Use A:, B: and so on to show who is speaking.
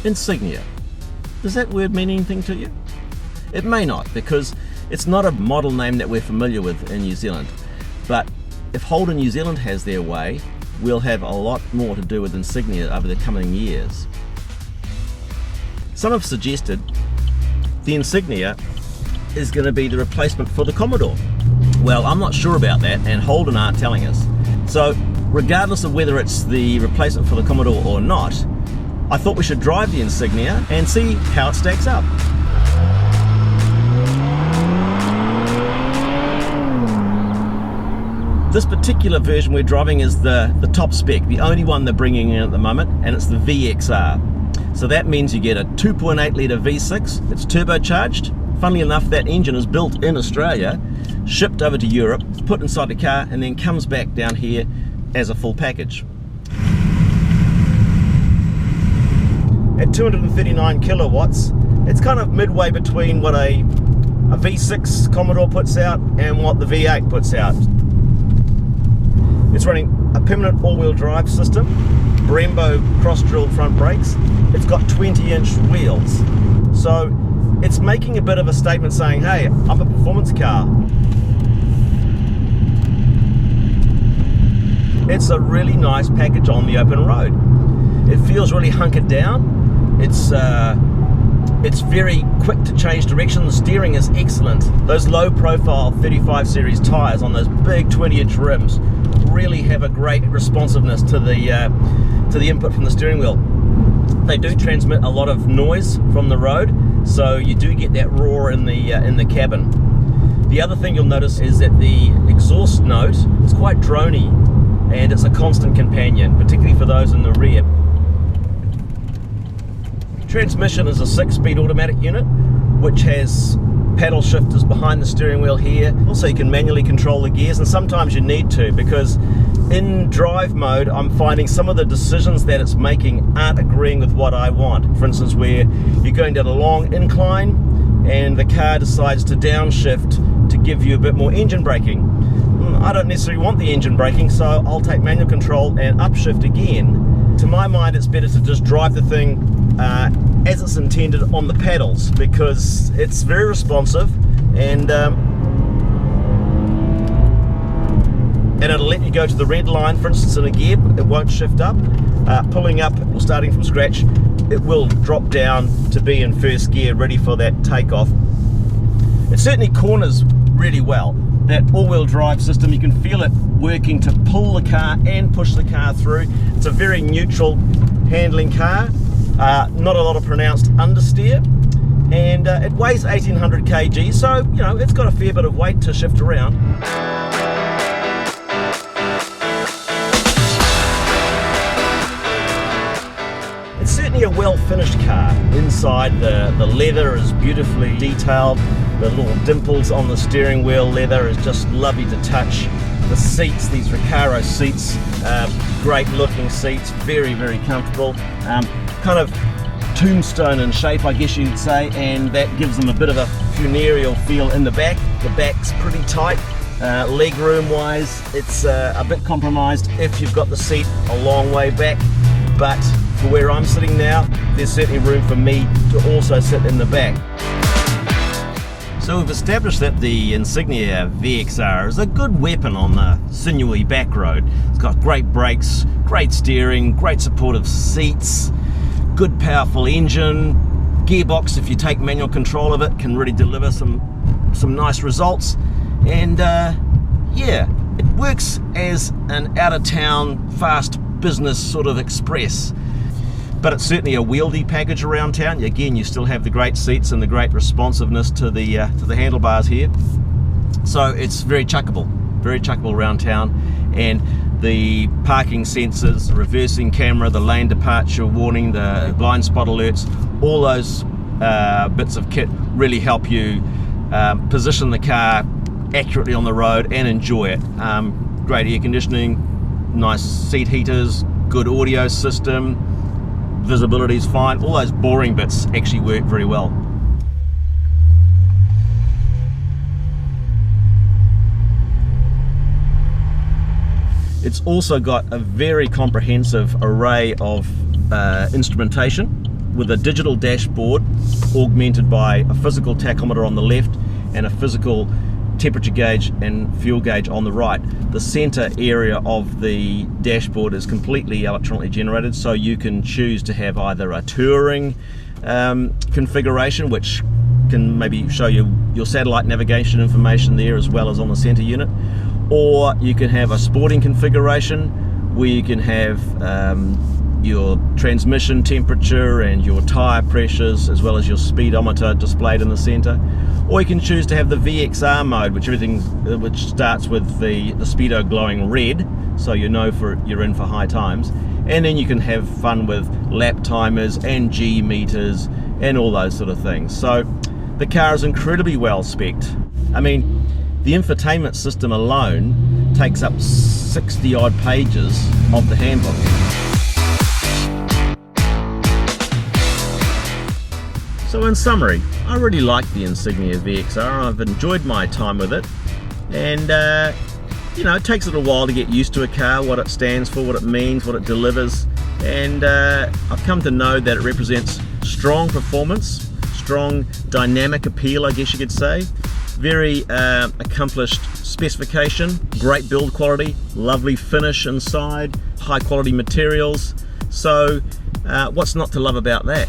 A: Insignia. Does that word mean anything to you? It may not, because it's not a model name that we're familiar with in New Zealand. But if Holden New Zealand has their way, we'll have a lot more to do with Insignia over the coming years. Some have suggested the Insignia is going to be the replacement for the Commodore. Well, I'm not sure about that, and Holden aren't telling us. So, regardless of whether it's the replacement for the Commodore or not, I thought we should drive the Insignia and see how it stacks up. This particular version we're driving is the top spec, the only one they're bringing in at the moment, and it's the VXR. So that means you get a 2.8 litre V6, it's turbocharged. Funnily enough, that engine is built in Australia, shipped over to Europe, put inside the car, and then comes back down here as a full package. At 239 kilowatts, it's kind of midway between what a V6 Commodore puts out and what the V8 puts out. It's running a permanent all-wheel drive system, Brembo cross-drilled front brakes. It's got 20-inch wheels. So it's making a bit of a statement saying, hey, I'm a performance car. It's a really nice package on the open road. It feels really hunkered down. It's very quick to change direction. The steering is excellent. Those low profile 35 series tires on those big 20-inch rims really have a great responsiveness to the input from the steering wheel. They do transmit a lot of noise from the road, so you do get that roar in the cabin. The other thing you'll notice is that the exhaust note is quite drony, and it's a constant companion, particularly for those in the rear. Transmission is a 6-speed automatic unit, which has paddle shifters behind the steering wheel here. Also, you can manually control the gears, and sometimes you need to, because in drive mode I'm finding some of the decisions that it's making aren't agreeing with what I want. For instance, where you're going down a long incline and the car decides to downshift to give you a bit more engine braking. I don't necessarily want the engine braking, so I'll take manual control and upshift again. To my mind, it's better to just drive the thing as it's intended on the paddles, because it's very responsive, and it'll let you go to the red line. For instance, in a gear, it won't shift up. Pulling up or starting from scratch, it will drop down to be in first gear, ready for that takeoff. It certainly corners really well. That all-wheel drive system, you can feel it working to pull the car and push the car through. It's a very neutral handling car, not a lot of pronounced understeer, and it weighs 1800 kg, so you know it's got a fair bit of weight to shift around. It's certainly a well-finished car. Inside, the leather is beautifully detailed. The little dimples on the steering wheel leather is just lovely to touch. The seats, these Recaro seats, great looking seats, very, very comfortable. Kind of tombstone in shape, I guess you'd say, and that gives them a bit of a funereal feel in the back. The back's pretty tight. Leg room wise, it's a bit compromised if you've got the seat a long way back, but for where I'm sitting now, there's certainly room for me to also sit in the back. So we've established that the Insignia VXR is a good weapon on the sinewy back road. It's got great brakes, great steering, great supportive seats, good powerful engine, gearbox, if you take manual control of it, can really deliver some nice results. And yeah, it works as an out-of-town fast business sort of express. But it's certainly a wieldy package around town. Again, you still have the great seats and the great responsiveness to the handlebars here. So it's very chuckable around town. And the parking sensors, the reversing camera, the lane departure warning, the blind spot alerts, all those bits of kit really help you position the car accurately on the road and enjoy it. Great air conditioning, nice seat heaters, good audio system, visibility is fine. All those boring bits actually work very well. It's also got a very comprehensive array of instrumentation, with a digital dashboard augmented by a physical tachometer on the left and a physical temperature gauge and fuel gauge on the right. The center area of the dashboard is completely electronically generated, so you can choose to have either a touring configuration, which can maybe show you your satellite navigation information there as well as on the center unit, or you can have a sporting configuration where you can have your transmission temperature and your tire pressures as well as your speedometer displayed in the center, or you can choose to have the VXR mode, which starts with the speedo glowing red, so you know you're in for high times, and then you can have fun with lap timers and G meters and all those sort of things. So the car is incredibly well spec'd. I mean, the infotainment system alone takes up 60 odd pages of the handbook. So in summary, I really like the Insignia VXR. I've enjoyed my time with it, and you know, it takes a little while to get used to a car, what it stands for, what it means, what it delivers, and I've come to know that it represents strong performance, strong dynamic appeal, I guess you could say, very accomplished specification, great build quality, lovely finish inside, high quality materials. So what's not to love about that?